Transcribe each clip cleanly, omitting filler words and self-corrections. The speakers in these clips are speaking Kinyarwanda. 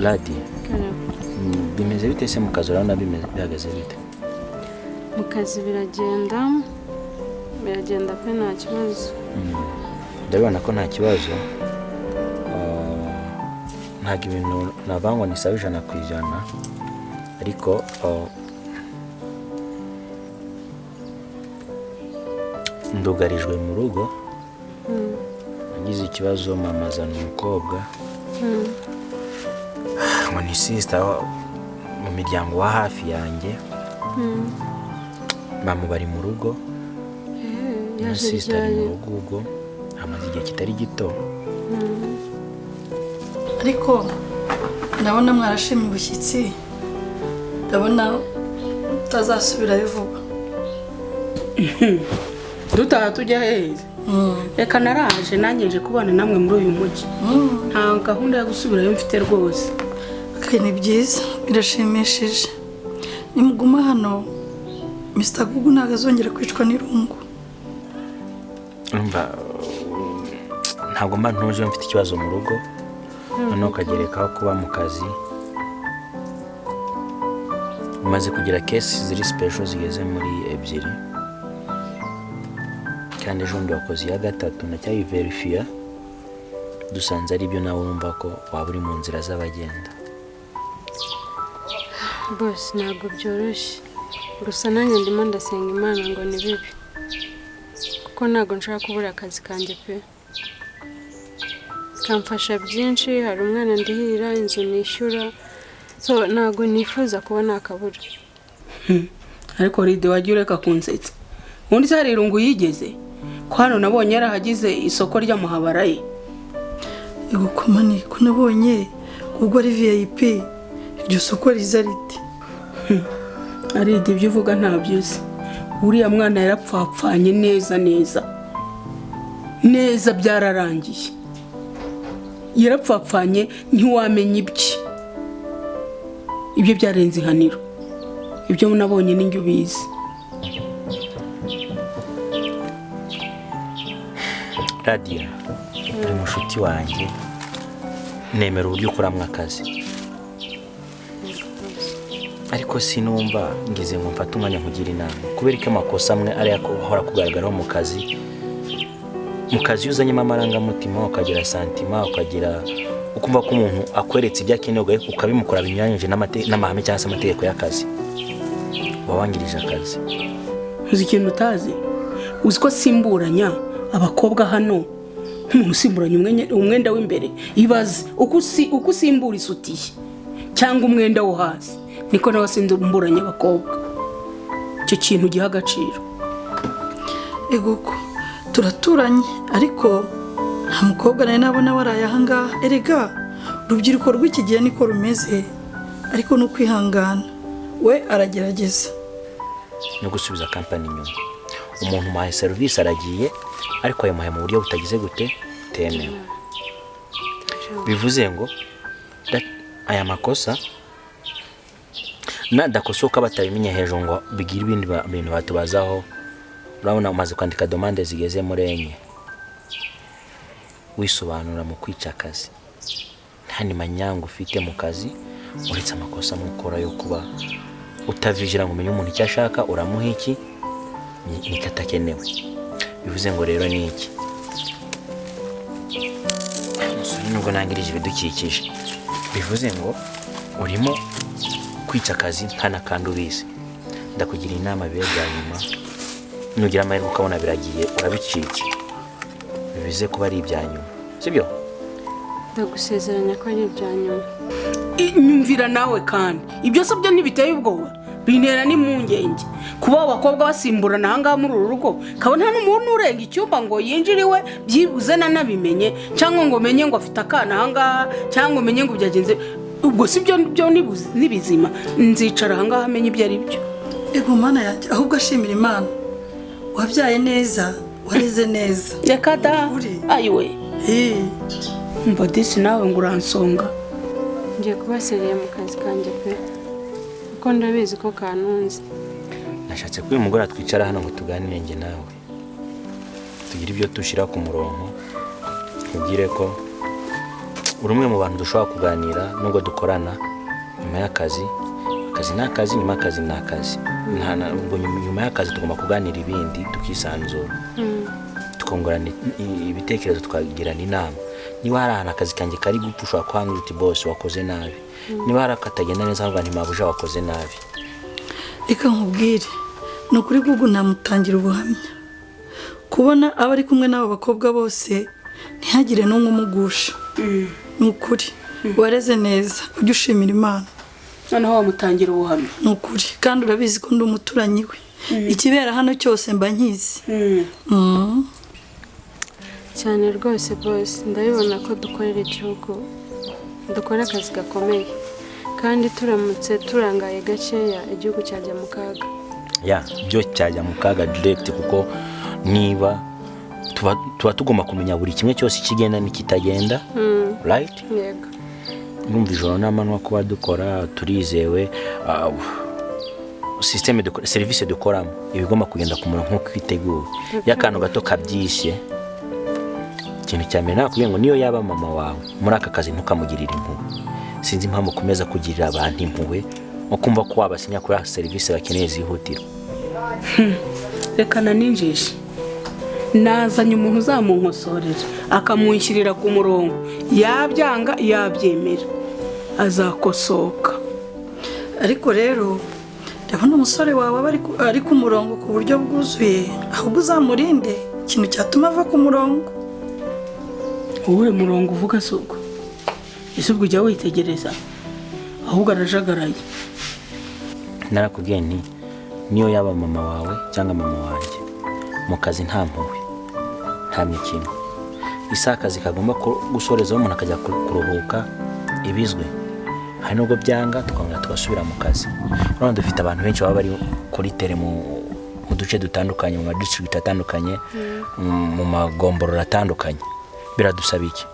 Ladi. Bimeze bite se mu kazi urabona bihagaze bite? Mu kazi biragenda pe nta kibazo. Ndabona ko nta kibazo. Ntabwo ibintu navangwa ni sawa 100%, ariko ndugarijwe mu rugo. Nagize ikibazo mama azana umukobwa. Ngo ni sister mu miryango wa hafi yanjye. Mama bari mu rugo. Na sister ari mu rugo ubwo amaze igihe kitari gito. Ariko ndabona mwarashimye ubushyitsi. Ndabona utazasubirayo vuba. Dutaha tujya heza. Reka naraje nanyeje kubana namwe muri uyu mujyi. Nta gahunda yo gusubirayo mfite rwose. Ni byiza birashimishije. Nimuguma hano Mr. Gugu ntago azongera kwicwa n'irungu. Ntabwo mba ntuje mfite ikibazo mu rugo. Noneho kagerekaho kuba mu kazi. Umaze kugira case ziri special zigeze muri 2. Kandi ejo ndi wakoze ya 3 ndacyayiverifia. Dusanze ari byo nawe urumva ko waba uri mu nzira z'abagenda. Boss ntabwo byoroshye. Gusa nanjye ndimo ndasenga Imana ngo ni bibi. Kuko ntabwo nshaka kubura akazi kanjye pe. Kamfasha byinshi, hari umwana ndihira, inzu nishyura. So ntabwo nifuza kuba nakabura. Ariko Ride wagiye ureka kunsetsa. Undi se hari irungu yigeze? Ko hano nabonye yarahagize isoko ry'amahabaraye. Yego komani ko nabonye ubwo ari VIP. Iryo soko riza riti. Aride ibyo uvuga ntabyuze. Uriya mwana yarapfapfanye neza byararangiye. Yarapfapfanye ntiwamenye ibyo byarenze inkaniro. Ibyo nabonye n'injye ubizi. Radio uri mushuti wanjye, nemera uburyo ukoramwe akazi. Ariko sinumva ngize ngo mfate umwanya nkugira inama, kubera ko amakosa amwe ari yakora kugaragaraho mu kazi. Mu kazi uzanyemo amarangamutima, ukagira santima, ukagira ukumva ko umuntu akweretse ibyo akeneye ukabimukora binyuranyije n'amahame cyangwa se amategeko y'akazi, wawangirije akazi. Uzi ikintu utazi? Uzi ko simburanya abakobwa hano nk'umuntu usimburanya umwenda w'imbere. Ibaze uko usimbura isutiye cyangwa umwenda wo hasi, niko nawe simburanya abakobwa. Icyo kintu giha agaciro. Ego ko turaturanye, ariko nta mukobwa nawe nabona waraye aha ngaha. Erega urubyiruko rw'iki gihe niko rumeze, ariko no kwihangana. We aragerageza no gusubiza company inyuma. Umuntu muhaye service aragiye, ariko yamuhaye mu buryo butagize gute temewe. Bivuze ngo aya makosa nadakosoka batabimenye hejuru ngo bigira ibindi bintu batubazaho. Urabona umaze kwandika demande zigeze muri 4. Wisobanura mu kwica akazi. Nta manyanga ufite mu kazi, uretse amakosa mukora yo kuba utavijira ngo umenye umuntu icyo ashaka uramuha iki nikatakenewe. Bivuze ngo rero ni iki? Nubwo nangirije ibidukikije, bivuze ngo urimo kwica akazi nkana kandi ubizi. Ndakugira inama bibe bya nyuma. Nugira amahirwe ukabona biragiye urabicike, bivuze kuba ari ibya nyuma, sibyo? Ndagusezeranya ko ari ibya nyuma. Nyumvira nawe kandi ibyo se byo ntibiteye ubwoba, bintera n'impungenge. Kuba abakobwa basimburana aha ngaha muri uru rugo, kabona nta n'umuntu urenga icyumba ngo yinjiriwe byibuze nanabimenye, cyangwa ngo menye ngo afite akana aha ngaha, cyangwa menye ngo byagenze. Ubwo si byo nibizima. Nzicara aha ngaha amenye ibyo ari byo. Ego mana yanjye, ahubwo ashimira Imana. Wabyaye neza, wareze neza. Reka da. Ayiwe. Mva disi nawe ngo uransonga. Ngiye kubaseriye mu kazi kanjye pe. Kuko ndabizi ko kanunze. Nashatse ko uyu mugore twicara hano ngo tuganire nge nawe. Tugira ibyo tushira ku murongo. Ubwire ko uri umwe mu bantu dushobora kuganira nubwo dukorana nyuma y'akazi. Akazi ni akazi, nyuma y'akazi ni akazi. Nyuma y'akazi tugomba kuganira ibindi tukisanzura, tukungurana ibitekerezo, tukagirana inama. Niba hari ahantu akazi kanjye kari gupfa ushobora kuhambwira uti boss wakoze nabi, niba hari akatagenda neza ahubwo ntimabuja wakoze nabi. Reka nkubwire, ni ukuri Google namutangira ubuhamya kubona aba ari kumwe n'abo bakobwa bose ntihagire n'umwe umugusha. Ni ukuri wareze neza, ujye ushimira Imana. Noneho wamutangira ubuhamya. Ni ukuri kandi urabizi ko ndi umuturanyi we, ikibera hano cyose mba nkizi. cyane rwose boss, ndabibona ko dukorera igihugu, dukora akazi gakomeye, kandi turamutse turangaye gakeya igihugu cyajya mu kaga. Byo cyajya mu kaga direct, kuko niba tuba tugomba kumenya buri kimwe cyose kigenda n'ikitagenda. Right? Yego. Numva ijoro n'amanywa kuba dukora turizewe, systeme de service dukoramo ibigomba kugenda ku murongo nk'uko iteguwe. Y'akantu gato kabyishye, ikintu cya mbere nakubwiye ngo niyo yaba mama wawe muri aka kazi ntukamugirira impuhwe. Sinzi impamvu kumeza kugirira abantu impuhwe no kumva ko wabasinya kuri service bakeneye zihutirwa. Reka naninjishe, nazanye umuntu uzamunkosorera akamunshyirira ku murongo, yabyanga yabyemera azakosoka. Ariko rero ndabona umusore wawe ari ku murongo ku buryo bwuzuye, ahubwo uzamurinde ikintu cyatuma ava ku murongo. Wowe murongo uvuga suko ese ubwo ujya witegereza, ahubwo arajagaraye. Narakubwiye nti niyo yaba mama wawe cyangwa mama wanjye, mu kazi nta mpuhwe nta mikino. Akazi kagomba gusorezaho umuntu akajya kuruhuka ibizwe. Hari nubwo byanga tukongera tugasubira mu kazi. Urabona dufite abantu benshi baba bari kuri tere mu duce dutandukanye, mu district atandukanye, mu magombororo atandukanye. Biradusaba iki?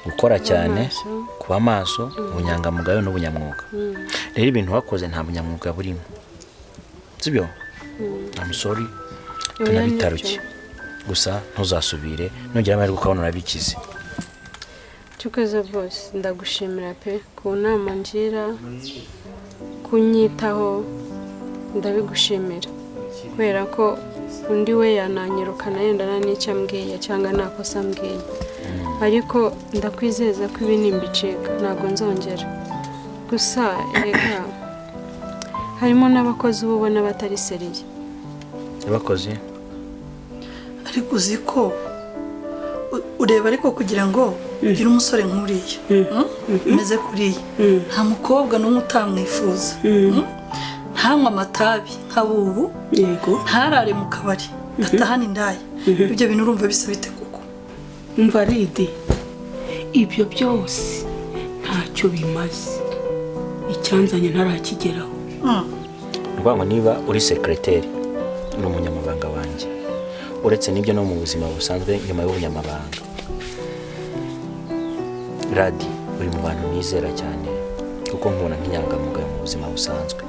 Gukora cyane, kuba maso, ubunyangamugayo n'ubunyamwuga. Rero ibintu wakoze nta bunyamwuga burimo, sibyo? I'm sorry, tunabitaruke. Gusa ntuzasubire, nongera amahirwe ukabona urabikize. Cyukoze boss, ndagushimira pe ku nama ngira, kunyitaho, ndabigushimira. Kubera ko undi we yananyirukana yenda n'icyo ambwiye cyangwa nakosa ambwiye. Ariko ndakwizeza ko ibi nimbicika ntago nzongera. Gusa rega harimo n'abakozi ubona batari seriye. Abakozi? Ariko uzi ko ureba ariko kugira ngo ugire umusore nk'uriya umeze kuriya, nta mukobwa n'umwe utamwifuza. Ntanywa amatabi nk'abubu, ntarare mu kabari, atahana indaya. Ibyo bintu urumva bisa bite koko? Umva Ridi, ibyo byose ntacyo bimaze, icyanzanye ntarakigeraho. Ngo niba uri secretary, uri umunyamabanga wanjye, uretse n'ibyo no mu buzima busanzwe nyuma y'ubunyamabanga, Radi uri mu bantu nizera cyane, kuko nkubona nk'inyangamugayo mu buzima busanzwe.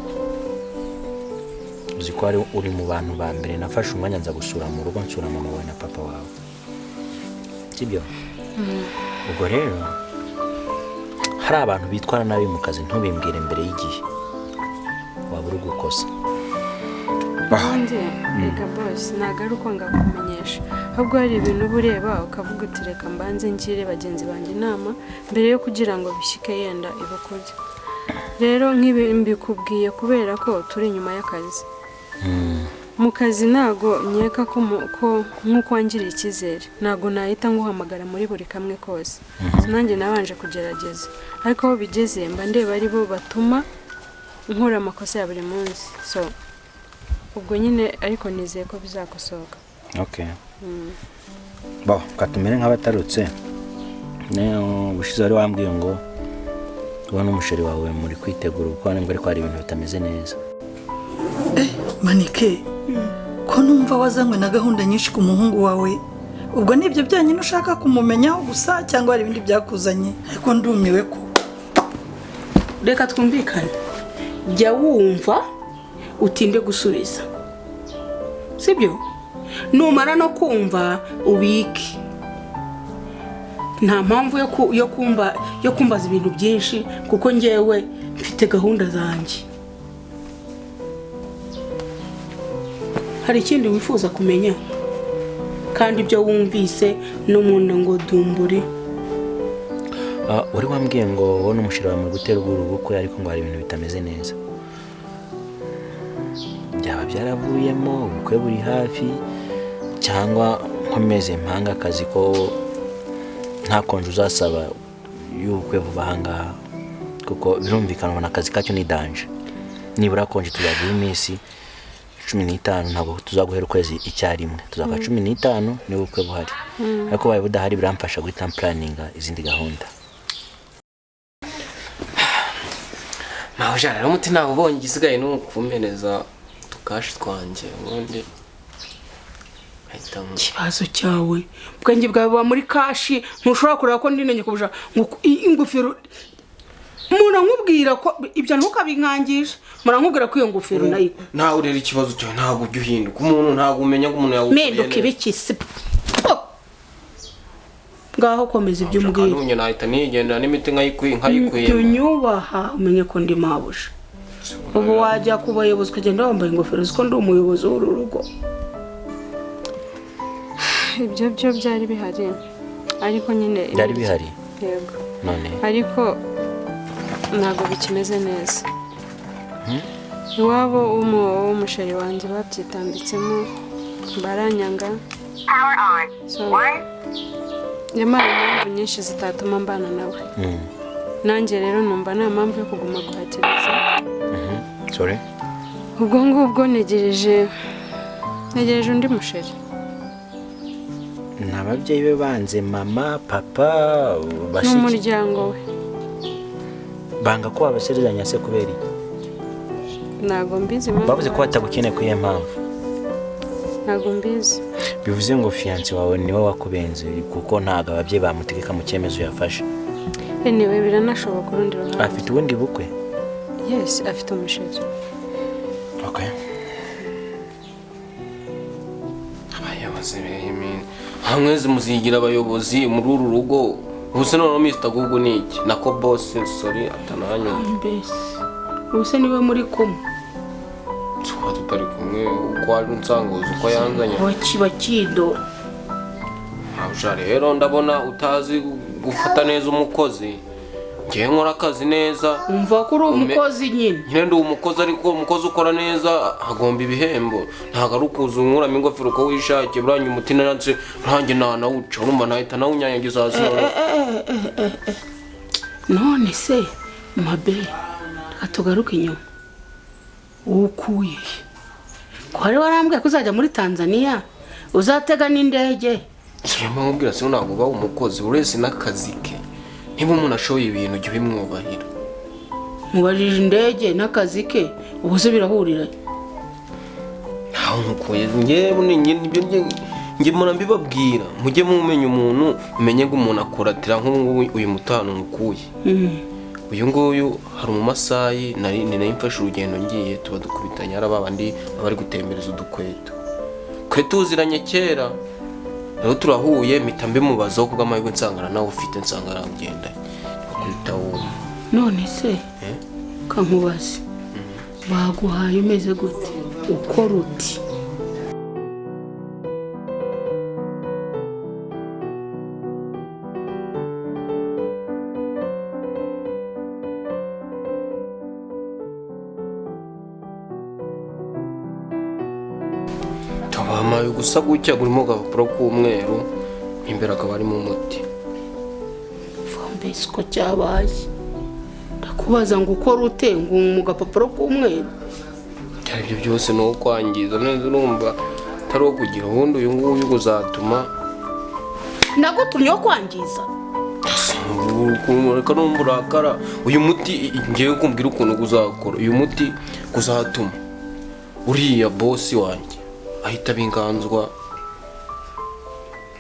Uzi ko uri mu bantu ba mbere nafashe umwanya nza gusura mu rugo, nsura mama wawe na papa wawe, sibyo? Ubwo rero hari abantu bitwara nabi mu kazi, ntubimbwire mbere y'igihe, waba uri gukosa. Reka boss, nagaruka ngakumenyesha, ahubwo hari ibintu bureba ukavuga uti reka mbanze ngire bagenzi banjye inama mbere yo kugira ngo bishyike yenda ibukurye. Rero nk'ibi mbikubwiye kubera ko turi inyuma y'akazi. Mu kazi nago nyeka ko nk'uko wangiriye icyizere, nago nahita nguhamagara muri buri kamwe kose. Nanjye nabanje kugerageza, ariko aho bigeze mba ndeba ari bo batuma nkora amakosa ya buri munsi. So ubwo nyine ariko nizeye ko bizakosoka. Okay. Katumere nk'abatarutse. Ubushize wari wambwiye ngo ubona umusheri wawe muri kwitegura uko nambere ko hari ibintu bitameze neza. Meneke, ko numva wazanywe na gahunda nyinshi ku muhungu wawe. Ubwo nibyo byanyine ushaka kumumenyaho gusa cyangwa hari ibindi byakuzanye? Ariko ndumiwe ko. Reka twumvikane. Jya wumva utinde gusubiza, sibyo? Numara no kumva ubike. nta mpamvu yo kumbaza ibintu byinshi kuko ngewe mfite gahunda zanjye. Hari ikindi wifuza kumenya kandi ibyo wumvise n'umuntu ngo dumburi? Uri wambwiye ngo wowe n'umushira wawe muri gutegura ubukwe ariko ngo hari ibintu bitameze neza. Byaba byaravuyemo ubukwe buri hafi cyangwa nkomeze mpanga akazi ko nta konje uzasaba y'ubukwe vuba ahangaha kuko birumvikana ubona akazi kacyo ni danje. Nibura konje tuzaguha iminsi 15 ntabwo tuzaguhera ukwezi icyarimwe, tuzaka 15 niba ubukwe buhari. Ariko baye budahari biramfasha guhita planninga izindi gahunda. Mahujana n'umuti ntabwo ubonye igisigaye no kumeneza tukashi twanje ubundi ikibazo cyawe ubwenge bwawe buba muri kashi. Ntushobora kureba ko ndinenye kubuja ingofero murankubwira ko ibyo ntukabinkangisha. Murankubwira ko iyo ngofero nayo nawe rero ikibazo cyawe ntabwo ujya uhinduka. Umuntu ntabwo umenya ko umuntu yawukuye menduka ibikisi. Ngaho komeza ibyo umbwira. Nunye nahita nigendera n'imiti nkayikuye. Unyubaha umenye ko ndi mabusha. Ubu wajya kubayobozi ukagenda wambaye ingofero ziko ndi umuyobozi w'uru rugo. Ibyo byari bihari ariko nyine byari bihari. Yego. None ariko ntabwo bikimeze neza. Iwabo w'umusheri wanjye babyitambitsemo baranyanga. Nyamara impamvu nyinshi zitatuma mbana nawe. Nanjye rero numva nta mpamvu yo kuguma kuhagereza. Sorry. Ubwo ngubwo negereje undi musheri. N'ababyeyi be banze mama papa bashiki n'umuryango we banga ko abasezeranya se kubera ntago mbizi bavuze ko batagukeneye ku iyo mpamvu. Ntago mbizi. Bivuze ngo fiance wawe niwe wakubenze kuko ntago ababyeyi bamutegeka mu cyemezo yafashe. Anyway biranashoboka urundi ruhande. Afite ubundi bukwe? Yes, afite umusheri. Okay. Abayobozi b'imini hamweze muzigira abayobozi muri uru rugo. Ubuse none Mr. Google niki nako boss sorry atananya. Mbese ubuse niwe muri kumwe. Tukaba tutari kumwe uko ari nsangoza uko yanzanye. Wakiba kido. Abusha rero ndabona utazi gufata neza umukozi. Ngiye nkora akazi neza. Umva ko uri umukozi nyine. Nyine ndi umukozi ariko umukozi ukora neza agomba ibihembo. Ntago ari ukuza unkuramo ingofero ko wishakiye buranye umutima nanze ntange nawuca urumva nahita nawunyanyagiza hasi. None se mabe atugaruka inyuma. Ukuye. Ko hari warambwiye ko uzajya muri Tanzania uzatega n'indege. Sema nkubwira se ntabwo ba umukozi urese n'akazi ke. Niba umuntu ashoye ibintu cyo bimwubahira. Mubajije indege n'akazi ke ubuze birahurira. Aho nkukoye ngewe nibyo nge mura mbibabwira mujye mumenya umuntu umenye ngo umuntu akoratira nk'ubu uyu mutano nkukuye. Uyu nguyu hari mu masayi nari mfashe urugendo ngiye tuba dukubitanya ara babandi bari gutembereza udukweto. Kwe tuziranye kera. Rero turahuye mitambe mubazo kuko amahirwe nsangana nawe ufite nsangara ugenda. Kwitawo. None se kankubaze. Baguhaye umeze gute? Ukora uti? Tabamaye gusa gutya gurimo gapuro k'umweru imbere akaba ari mu muti. Fombe siko cyabaye. Ndakubaza ngo ukora ute ngo mu gapapuro k'umweru? Ibyo byose no kwangiza neza urumva taro kugira ubundi uyu nguyu uzatuma nagutumye yo kwangiza. Reka numburakara uyu muti ngiye kumbwira ukuntu uzakora uyu muti kuzatuma uriya boss wanjye ahita binganzwa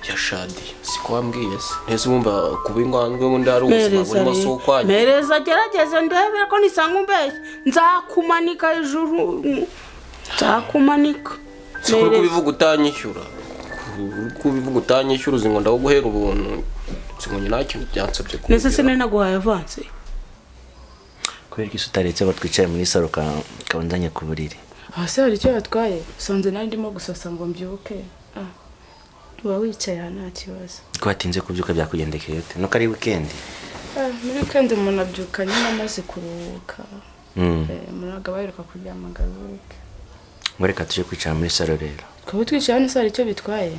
ya shadi siko wambwiye se nese bumva kubinganzwe ngo ndari ubuzima buri masokwanye mereza gerageze ndebe ko nisanga umbeshye nzakumanika hejuru nzakumanika siko kubivuga utanyishyura kubivuga utanyishyura uzi ngo ndaguhera ubuntu singonye nta kintu byansabye nese se nari naguhaye avance kubera ko utaretse ngo twicaye muri salo kabonzanye ku buriri hasi hari icyo yatwaye usanze nari ndimo gusasa ngo mbyuke uba wicaye aha nta kibazo ko watinze kubyuka byakugendekeye ute nuko ari weekend muri weekend umuntu abyuka nyine amaze kuruhuka muraga baheruka kuryama garuke ngo reka tuje kwicara muri salo rero twaba twicaye hano se hari icyo bitwaye